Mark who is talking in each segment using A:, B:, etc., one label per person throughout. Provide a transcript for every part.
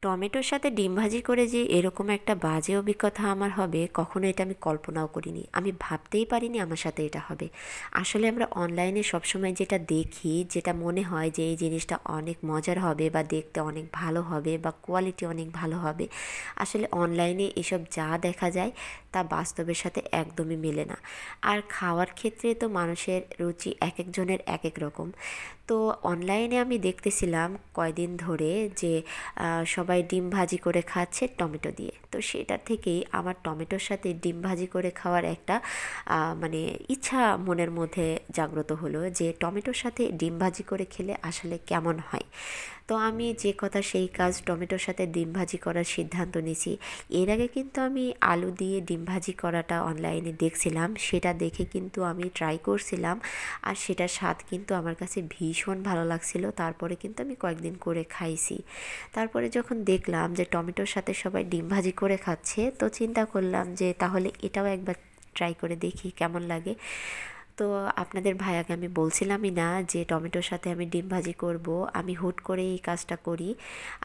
A: টমেটোর সাথে ডিম ভাজি করে যে এরকম একটা বাজে অভিজ্ঞতা আমার হবে কখনো এটা আমি কল্পনাও করিনি। আমি ভাবতেই পারিনি আমার সাথে এটা হবে। আসলে আমরা অনলাইনে সবসময় যেটা দেখি, যেটা মনে হয় যে এই জিনিসটা অনেক মজার হবে বা দেখতে অনেক ভালো হবে বা কোয়ালিটি অনেক ভালো হবে, আসলে অনলাইনে এসব যা দেখা যায় তা বাস্তবের সাথে একদমই মেলে না। আর খাওয়ার ক্ষেত্রে তো মানুষের রুচি এক একজনের এক এক রকম। তো অনলাইনে আমি দেখতেছিলাম কয়দিন ধরে যে সবাই ডিম ভাজি করে খাচ্ছে টমেটো দিয়ে। তো সেটা থেকেই আমার টমেটোর সাথে ডিম ভাজি করে খাওয়ার একটা মানে ইচ্ছা মনের মধ্যে জাগ্রত হলো যে টমেটোর সাথে ডিম ভাজি করে খেলে আসলে কেমন হয়। তো আমি যে কথা সেই কাজ, টমেটোর সাথে ডিম ভাজি করার সিদ্ধান্ত নিয়েছি। এর আগে কিন্তু আমি আলু দিয়ে ডিম ভাজি করাটা অনলাইনে দেখছিলাম, সেটা দেখে কিন্তু আমি ট্রাই করছিলাম। আর সেটার স্বাদ কিন্তু আমার কাছে ভীষণ ভালো লাগছিল। তারপরে কিন্তু আমি কয়েকদিন করে খাইছি। তারপরে যখন দেখলাম যে টমেটোর সাথে সবাই ডিম ভাজি করে খাচ্ছে, তো চিন্তা করলাম যে তাহলে এটাও একবার ট্রাই করে দেখি কেমন লাগে। তো আপনাদের ভাইয়াকে আমি বলছিলামই না যে টমেটোর সাথে আমি ডিম ভাজি করব। আমি হুট করে এই কাজটা করি।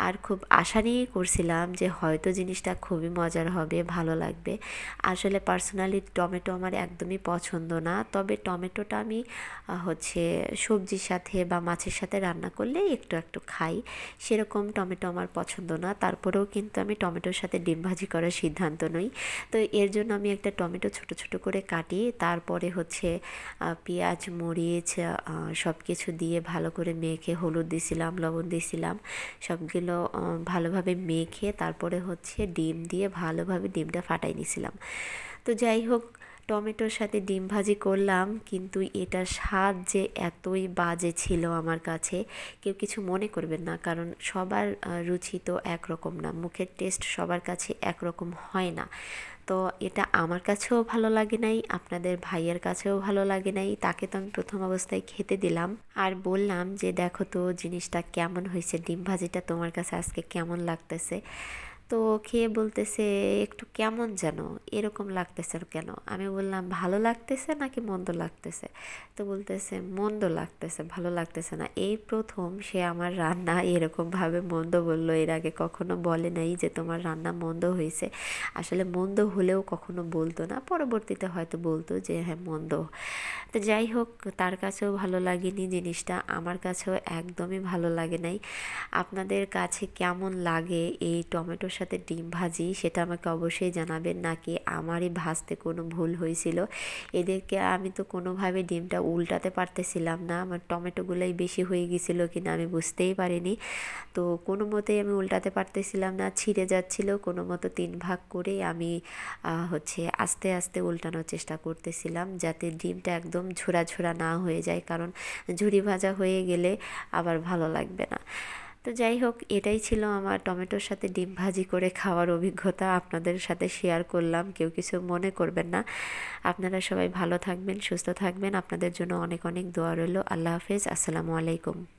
A: আর খুব আশা নিয়েই করছিলাম যে হয়তো জিনিসটা খুবই মজার হবে, ভালো লাগবে। আসলে পার্সোনালি টমেটো আমার একদমই পছন্দ না। তবে টমেটোটা আমি হচ্ছে সবজির সাথে বা মাছের সাথে রান্না করলে একটু একটু খাই। সেরকম টমেটো আমার পছন্দ না। তারপরেও কিন্তু আমি টমেটোর সাথে ডিম ভাজি করার সিদ্ধান্ত নিই। তো এর জন্য আমি একটা টমেটো ছোট ছোট করে কাটি। তারপরে হচ্ছে পেঁয়াজ, মরিচ সব কিছু দিয়ে ভালো করে মেখে হলুদ দিছিলাম, লবণ দিছিলাম। সবগুলো ভালোভাবে মেখে তারপরে হচ্ছে ডিম দিয়ে ভালোভাবে ডিমটা ফাটাই নিছিলাম। তো যাই হোক, টমেটোর সাথে ডিম ভাজি করলাম, কিন্তু এটার স্বাদ যে এতই বাজে ছিল আমার কাছে। কেউ কিছু মনে করবেন না, কারণ সবার রুচি তো একরকম না, মুখের টেস্ট সবার কাছে একরকম হয় না। তো এটা আমার কাছেও ভালো লাগে নাই, আপনাদের ভাইয়ের কাছেও ভালো লাগে নাই। তাকে তো আমি প্রথম অবস্থায় খেতে দিলাম আর বললাম যে দেখো তো জিনিসটা কেমন হয়েছে, ডিম ভাজিটা তোমার কাছে আজকে কেমন লাগতেছে। তো খেয়ে বলতেছে একটু কেমন যেন, এরকম লাগতেছে কেন। আমি বললাম ভালো লাগতেছে নাকি মন্দ লাগতেছে। তো বলতেছে মন্দ লাগতেছে, ভালো লাগতেছে না। এই প্রথম সে আমার রান্না এরকমভাবে মন্দ বলল। এর আগে কখনো বলে নাই যে তোমার রান্না মন্দ হয়েছে। আসলে মন্দ হলেও কখনো বলতো না, পরবর্তীতে হয়তো বলতো যে হ্যাঁ মন্দ। তো যাই হোক, তার কাছেও ভালো লাগেনি জিনিসটা, আমার কাছেও একদমই ভালো লাগে নাই। আপনাদের কাছে কেমন লাগে এই টমেটোর সাথে ডিম ভাজি সেটা আমাকে অবশ্যই জানাবেন, নাকি আমারই ভাজতে কোনো ভুল হয়েছিল। এদেরকে আমি তো কোনোভাবে ডিমটা উল্টাতে পারতেছিলাম না, আমার টমেটোগুলোই বেশি হয়ে গেছিলো কিনা আমি বুঝতেই পারিনি। তো কোনো মতেই আমি উল্টাতে পারতেছিলাম না, ছিঁড়ে যাচ্ছিল। কোনো মতো 3 ভাগ করে আমি হচ্ছে আস্তে আস্তে উল্টানোর চেষ্টা করতেছিলাম, যাতে ডিমটা একদম ঝোড়া ঝোড়া না হয়ে যায়, কারণ ঝুরি ভাজা হয়ে গেলে আবার ভালো লাগবে না। তো যাই হোক, এটাই ছিল আমার টমেটোর সাথে ডিম ভাজি করে খাওয়ার অভিজ্ঞতা, আপনাদের সাথে শেয়ার করলাম। কেউ কিছু মনে করবেন না। আপনারা সবাই ভালো থাকবেন, সুস্থ থাকবেন। আপনাদের জন্য অনেক অনেক দোয়া রইল। আল্লাহ হাফেজ, আসসালামু আলাইকুম।